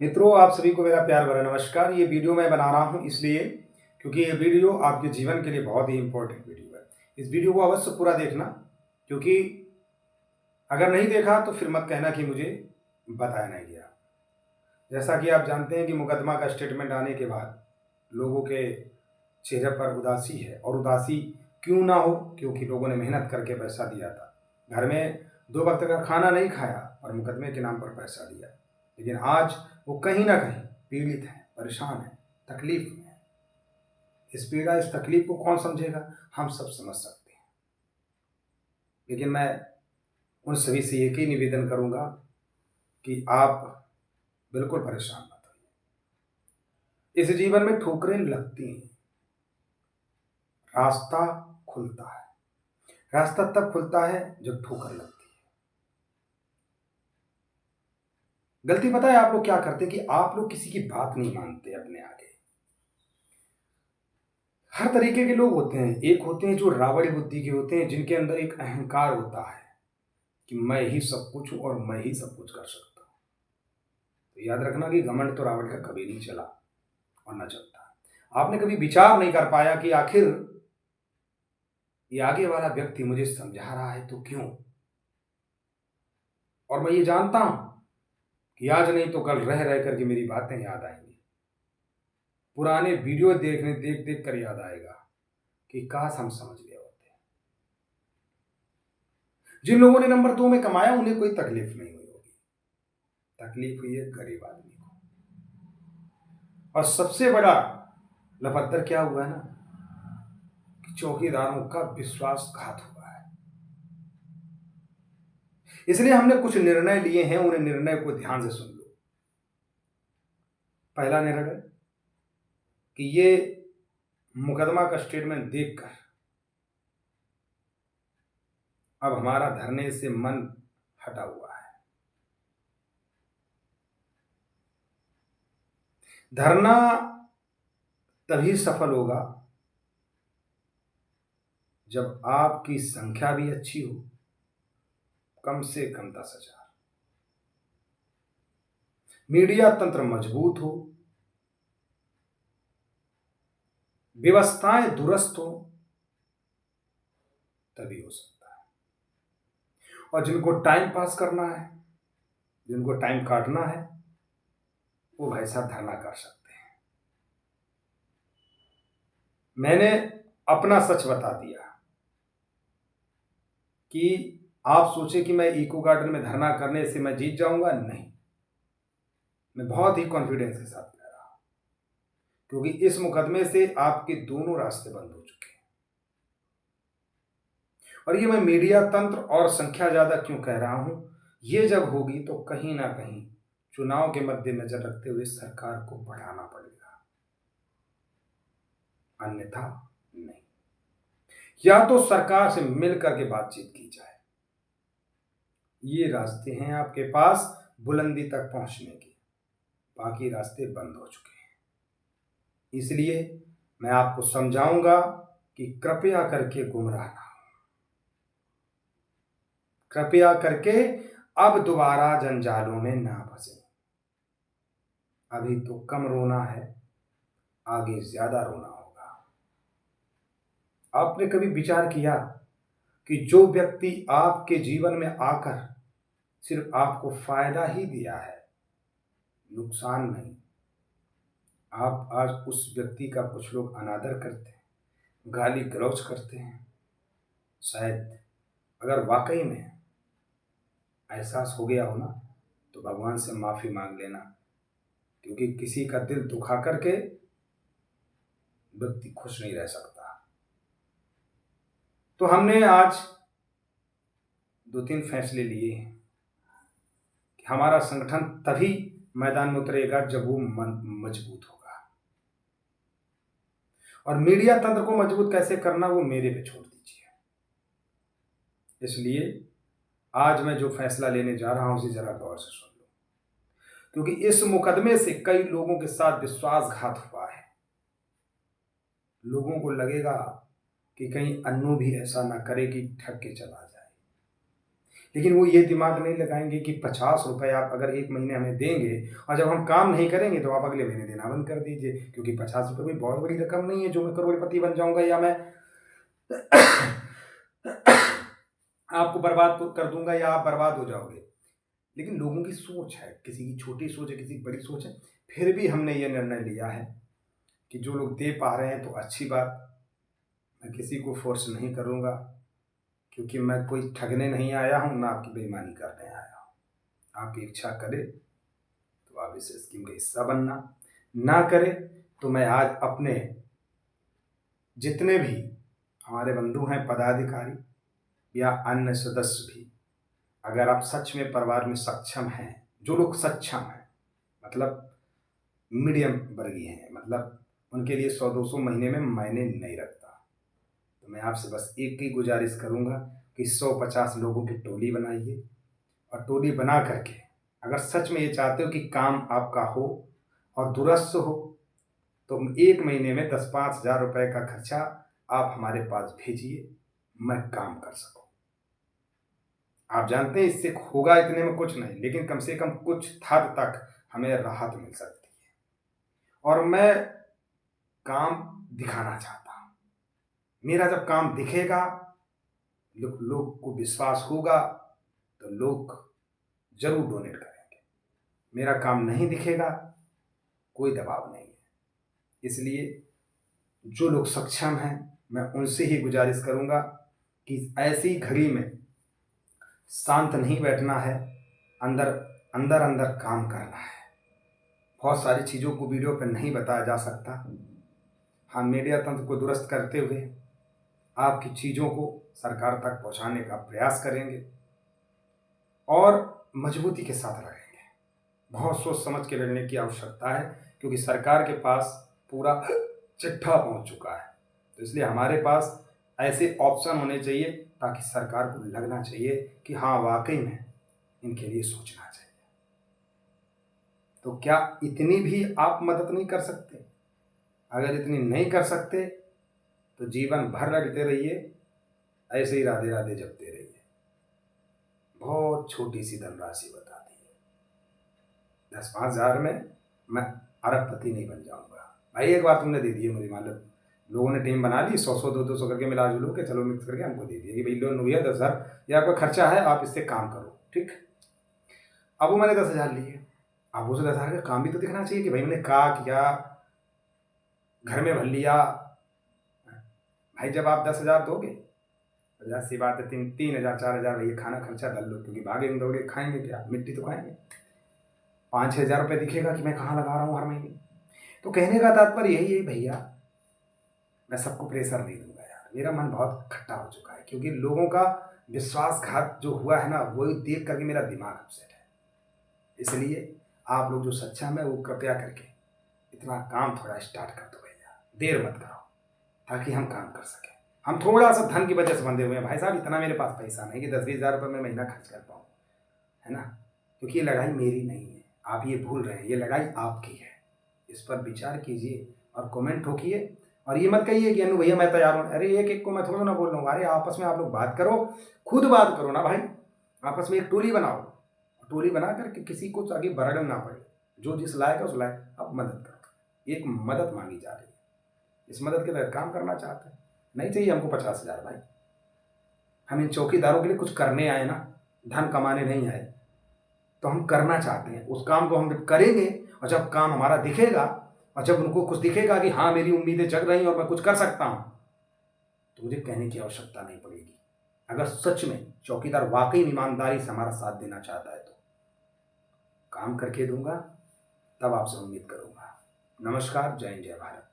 मित्रों, आप सभी को मेरा प्यार भरा नमस्कार। ये वीडियो मैं बना रहा हूँ इसलिए क्योंकि ये वीडियो आपके जीवन के लिए बहुत ही इम्पोर्टेंट वीडियो है। इस वीडियो को अवश्य पूरा देखना, क्योंकि अगर नहीं देखा तो फिर मत कहना कि मुझे बताया नहीं गया। जैसा कि आप जानते हैं कि मुकदमा का स्टेटमेंट आने के बाद लोगों के चेहरे पर उदासी है, और उदासी क्यों ना हो, क्योंकि लोगों ने मेहनत करके पैसा दिया था। घर में 2 वक्त का खाना नहीं खाया और मुकदमे के नाम पर पैसा दिया, लेकिन आज वो कहीं ना कहीं पीड़ित है, परेशान है, तकलीफ में है। इस पीड़ा, इस तकलीफ को कौन समझेगा? हम सब समझ सकते हैं, लेकिन मैं उन सभी से एक ही निवेदन करूंगा कि आप बिल्कुल परेशान मत होइए। इस जीवन में ठोकरें लगती हैं, रास्ता खुलता है। रास्ता तब खुलता है जब ठोकर लगती है। गलती पता है आप लोग क्या करते हैं कि आप लोग किसी की बात नहीं मानते अपने आगे। हर तरीके के लोग होते हैं। एक होते हैं जो रावण बुद्धि के होते हैं, जिनके अंदर एक अहंकार होता है कि मैं ही सब कुछ हूं और मैं ही सब कुछ कर सकता हूं। तो याद रखना कि घमंड तो रावण का कभी नहीं चला और न चलता। आपने कभी विचार नहीं कर पाया कि आखिर ये आगे वाला व्यक्ति मुझे समझा रहा है तो क्यों। और मैं ये जानता हूं कि आज नहीं तो कल रह रह करके मेरी बातें याद आएंगी। पुराने वीडियो देख देख कर याद आएगा कि काश हम समझ गए होते। जिन लोगों ने नंबर 2 में कमाया उन्हें कोई तकलीफ नहीं हुई होगी। तकलीफ हुई है गरीब आदमी को। और सबसे बड़ा लफत्तर क्या हुआ है ना, कि चौकीदारों का विश्वासघात हुआ है। इसलिए हमने कुछ निर्णय लिए हैं, उन निर्णय को ध्यान से सुन लो। पहला निर्णय कि ये मुकदमा का स्टेटमेंट देखकर अब हमारा धरने से मन हटा हुआ है। धरना तभी सफल होगा जब आपकी संख्या भी अच्छी हो, कम से कम 10,000। मीडिया तंत्र मजबूत हो, व्यवस्थाएं दुरुस्त हो, तभी हो सकता है। और जिनको टाइम पास करना है, जिनको टाइम काटना है, वो भाई साहब धरना कर सकते हैं। मैंने अपना सच बता दिया कि आप सोचे कि मैं इको गार्डन में धरना करने से मैं जीत जाऊंगा। नहीं, मैं बहुत ही कॉन्फिडेंस के साथ कह रहा हूं, क्योंकि इस मुकदमे से आपके दोनों रास्ते बंद हो चुके हैं। और ये मैं मीडिया तंत्र और संख्या ज्यादा क्यों कह रहा हूं, ये जब होगी तो कहीं ना कहीं चुनाव के मद्देनजर रखते हुए सरकार को बढ़ाना पड़ेगा, अन्यथा नहीं। या तो सरकार से मिल करके बातचीत की जाए। ये रास्ते हैं आपके पास बुलंदी तक पहुंचने के, बाकी रास्ते बंद हो चुके हैं। इसलिए मैं आपको समझाऊंगा कि कृपया करके गुमराह ना हो, कृपया करके अब दोबारा जंजालों में ना फंसे। अभी तो कम रोना है, आगे ज्यादा रोना होगा। आपने कभी विचार किया कि जो व्यक्ति आपके जीवन में आकर सिर्फ आपको फायदा ही दिया है, नुकसान नहीं, आप आज उस व्यक्ति का कुछ लोग अनादर करते हैं, गाली गलौज करते हैं। शायद अगर वाकई में एहसास हो गया हो ना, तो भगवान से माफी मांग लेना, क्योंकि किसी का दिल दुखा करके व्यक्ति खुश नहीं रह सकता। तो हमने आज 2-3 फैसले लिए हैं कि हमारा संगठन तभी मैदान में उतरेगा जब वो मजबूत होगा। और मीडिया तंत्र को मजबूत कैसे करना, वो मेरे पे छोड़ दीजिए। इसलिए आज मैं जो फैसला लेने जा रहा हूं, उसे जरा गौर से सुन लो, क्योंकि इस मुकदमे से कई लोगों के साथ विश्वासघात हुआ है। लोगों को लगेगा कि कहीं अन्नू भी ऐसा ना करे कि ठग के चला जाए, लेकिन वो ये दिमाग नहीं लगाएंगे कि 50 रुपये आप अगर एक महीने हमें देंगे और जब हम काम नहीं करेंगे तो आप अगले महीने देना बंद कर दीजिए, क्योंकि 50 रुपये कोई बहुत बड़ी रकम नहीं है जो मैं करोड़पति बन जाऊंगा या मैं आपको बर्बाद कर दूंगा या आप बर्बाद हो जाओगे। लेकिन लोगों की सोच है, किसी की छोटी सोच है, किसी की बड़ी सोच है। फिर भी हमने ये निर्णय लिया है कि जो लोग दे पा रहे हैं तो अच्छी बात, मैं किसी को फोर्स नहीं करूंगा, क्योंकि मैं कोई ठगने नहीं आया हूं, ना आपकी बेईमानी करने आया हूं। आपकी इच्छा करे तो आप इस स्कीम का हिस्सा बनना, ना करे तो मैं आज अपने जितने भी हमारे बंधु हैं पदाधिकारी या अन्य सदस्य भी, अगर आप सच में परिवार में सक्षम हैं, जो लोग सक्षम हैं मतलब मीडियम वर्गीय हैं, मतलब उनके लिए 100-200 महीने में मायने नहीं रखता, तो मैं आपसे बस एक ही गुजारिश करूंगा कि 150 लोगों की टोली बनाइए, और टोली बना करके अगर सच में ये चाहते हो कि काम आपका हो और दुरुस्त हो, तो एक महीने में 10-5 हज़ार रुपये का खर्चा आप हमारे पास भेजिए, मैं काम कर सकूं। आप जानते हैं इससे होगा इतने में कुछ नहीं, लेकिन कम से कम कुछ हद तक हमें राहत मिल सकती है। और मैं काम दिखाना चाहता हूं। मेरा जब काम दिखेगा, लोग को विश्वास होगा, तो लोग जरूर डोनेट करेंगे। मेरा काम नहीं दिखेगा, कोई दबाव नहीं है। इसलिए जो लोग सक्षम हैं, मैं उनसे ही गुजारिश करूंगा कि ऐसी घड़ी में शांत नहीं बैठना है, अंदर अंदर अंदर काम करना है। बहुत सारी चीज़ों को वीडियो पर नहीं बताया जा सकता। हम मीडिया तंत्र को दुरुस्त करते हुए आपकी चीज़ों को सरकार तक पहुंचाने का प्रयास करेंगे और मजबूती के साथ लड़ेंगे। बहुत सोच समझ के लड़ने की आवश्यकता है, क्योंकि सरकार के पास पूरा चिट्ठा पहुंच चुका है। तो इसलिए हमारे पास ऐसे ऑप्शन होने चाहिए ताकि सरकार को लगना चाहिए कि हाँ वाकई में इनके लिए सोचना चाहिए। तो क्या इतनी भी आप मदद नहीं कर सकते? अगर इतनी नहीं कर सकते तो जीवन भर लड़ते रहिए, ऐसे ही राधे राधे जपते रहिए। बहुत छोटी सी धनराशि बता दी है, 10-5 हज़ार में मैं अरबपति नहीं बन जाऊंगा भाई। एक बार तुमने दे दिए मुझे, मतलब लोगों ने टीम बना ली, 100-100 200 करके मिला जुलू के चलो मिक्स करके हमको दे दिया कि भाई लोन हुई है 10,000, या आपका खर्चा है, आप इससे काम करो, ठीक। अब वो मैंने 10,000 लिए, अब उस 10,000 का काम भी तो दिखना चाहिए कि भाई मैंने क्या किया, घर में भर लिया। भाई जब आप 10,000 दोगे, तो सी बात है 3,000 4,000 भैया खाना खर्चा डाल लो, क्योंकि भागेंगे दौड़े खाएंगे क्या, मिट्टी तो खाएंगे। 5-6 हज़ार रुपये दिखेगा कि मैं कहाँ लगा रहा हूँ हर महीने। तो कहने का तात्पर्य यही है भैया, मैं सबको प्रेशर नहीं दूंगा यार, मेरा मन बहुत खट्टा हो चुका है, क्योंकि लोगों का विश्वासघात जो हुआ है ना, वो देख करके मेरा दिमाग अपसेट है। इसलिए आप लोग जो सक्षम है वो कृपया करके इतना काम थोड़ा स्टार्ट कर दो भैया, देर मत करो, ताकि हम काम कर सकें। हम थोड़ा सा धन की वजह से बंधे हुए हैं भाई साहब, इतना मेरे पास पैसा नहीं कि 10-20 हज़ार रुपये में महीना खर्च कर पाऊँ, है ना। क्योंकि ये लड़ाई मेरी नहीं है, आप ये भूल रहे हैं, ये लड़ाई आपकी है। इस पर विचार कीजिए और कमेंट ठोकिए, और ये मत कहिए कि अनु भैया मैं तैयार हूँ। अरे एक एक को मैं थोड़ा ना बोल रहा हूँ, अरे आपस में आप लोग बात करो, खुद बात करो ना भाई, आपस में एक टोली बनाओ, टोली बना करके किसी को आगे बर्डन ना पड़े, जो जिस लायक है उस लायक आप मदद करो। एक मदद मांगी जा रही है, इस मदद के तहत काम करना चाहते हैं। नहीं चाहिए हमको 50,000 भाई, हम इन चौकीदारों के लिए कुछ करने आए ना, धन कमाने नहीं आए। तो हम करना चाहते हैं, उस काम को हम जब करेंगे और जब काम हमारा दिखेगा और जब उनको कुछ दिखेगा कि हाँ मेरी उम्मीदें जग रही हैं और मैं कुछ कर सकता हूँ, तो मुझे कहने की आवश्यकता नहीं पड़ेगी। अगर सच में चौकीदार वाकई ईमानदारी से हमारा साथ देना चाहता है तो काम करके दूंगा, तब आपसे उम्मीद करूंगा। नमस्कार, जय हिंद, जय भारत।